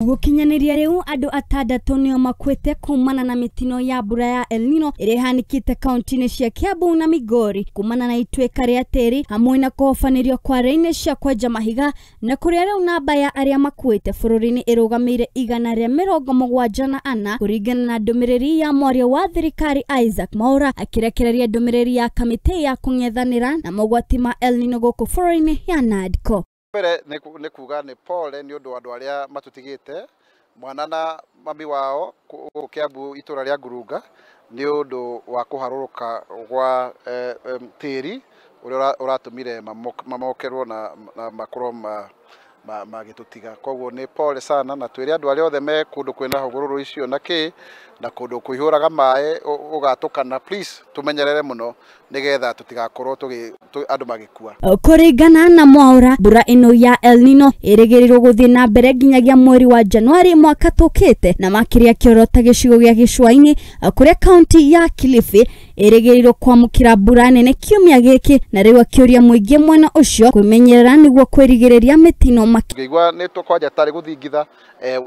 Gukinyaniria riu andu atandatu nio makwite kumana na mitino ya mbura ya El Nino irehanikite kaunti-ini cia Kiambu na Migori kumana na itweka ria tiri hamwe na kuhofanirio kwa raini cia kwenja mahiga na kuria riu namba ya aria makwite bururi-ini irugamire 174 kuringana na ndumiriri ya mwaria wa thirikari Isaac Mwaura akirekereria ndumiriri ya kamiti ya kung'ethanira na mogwati ma El Nino guku bururi-ini ya NADCO. Mbere ni kuga ni pole ni undu andu aria matutigite mwana na mami wao Kiambu itura ria Ngurunga ni undu wa kuharuruka gwa tiri uria uratumire mamokerwo na makoro magitutiga. Koguo ni pole sana na twiri andu aria othe me kundu kwina hugururu icio na kundu kuihuraga mai ugatukana, please tumenyerere muno nigetha tutigakorwo andu magikua. Kuringana na Mwaura, mbura ino ya El Nino irigirirwo guthii na mbere nginyagia mweri wa Januari mwaka tukite na makiria kiorota gicigo gia Gicua-ini kuria kaunti ya Kilifi irigirirwo kwamukira mbura nene kiumia giki na riu akiuria muingi mwena ucio kwimenyerera niguo kwirigiriria mitino ngigwa ni tukwanja tari guthingitha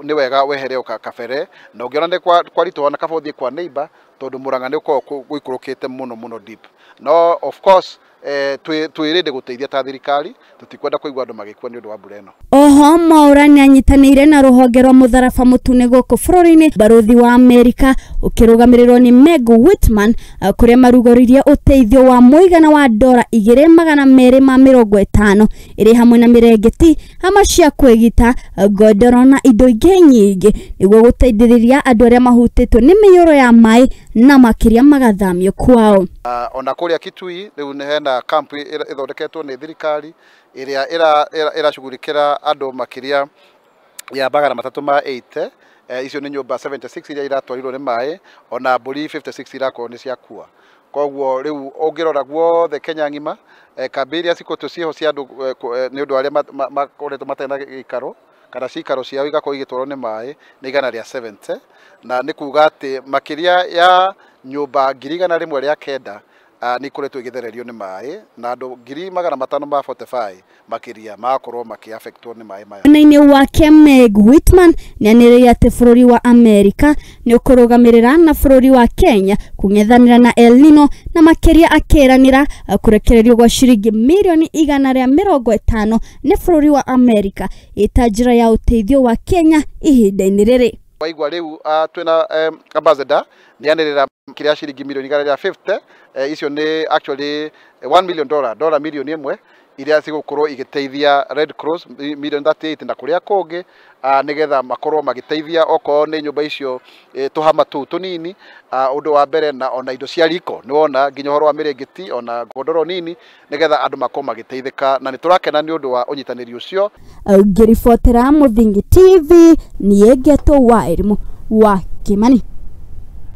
ni wega wehere ukakabere na ungiona ni kwarituha na kabothie kwa neighbor tondu Murang'a ni uko guikurukite muno deep. No of course twirinde guteithia ta thirikari tutikwenda kuigwa andu magikua ni undu wa mbura ino. Oho Mwaura ni anyitanire na ruhonge rwa mutharaba mutune guku bururi-ini baruthi wa Amerika ukirugamirirwo ni Meg Whitman kuria marugoririe uteithio wa muigana wa $250 iri hamwe na mirengeti ama cia kwigita godoro na indo ingi nyingi niguo guteithiriria andu aria mahutitwo ni miyoro ya mai na makiria magathamio kwao. Ona kuria Kitui riu ni hena camp ithondeketwo ni thirikari iria irashugurikira andu makiria ya 380 icio ni nyumba 76 iria iratwarirwo ni mai ona mburi 56 irakorwo ni ciakua. Koguo riu ungirora guothe Kenya ngima kambi iria cikoretwo ciho cia andu ni undu aria makoretwo matena gikaro kana cikaro ciao igakorwo igitwarwo ni mai ni 170 na ni kuga ati makiria ya nyumba 109 ni kuretwo igithererio ni mai na andu 545 makiria makorwo makiaffectwo ni mai maya. Mwena-ini wake Meg Whitman ni aniriria ati bururi wa Amerika ni ukurugamirira na bururi wa Kenya kung'ethanira na El Nino na makiria akiranira kurekererio gwa ciringi milioni 150 ni bururi wa Amerika itajira ya uteithio wa Kenya ihinda-ini riri. Waigwa riu twina ambassador ni anirira kiria ciringi milioni 150 icio ni actually $1 million dola milioni imwe iria cigukorwo igiteithia Red Cross million 38 na kuria kungi nigetha makorwo magiteithia oko ni nyumba icio tuhama tu tunini undu wa mbere na ona indo cia riko ni wona nginya horo wa mirengeti ona godoro nini nigetha andu makorwo magiteithika na ni turakena ni undu wa unyitaniri ucio. Ngiribotera Muthingi TV ni Egeto wa Kimani.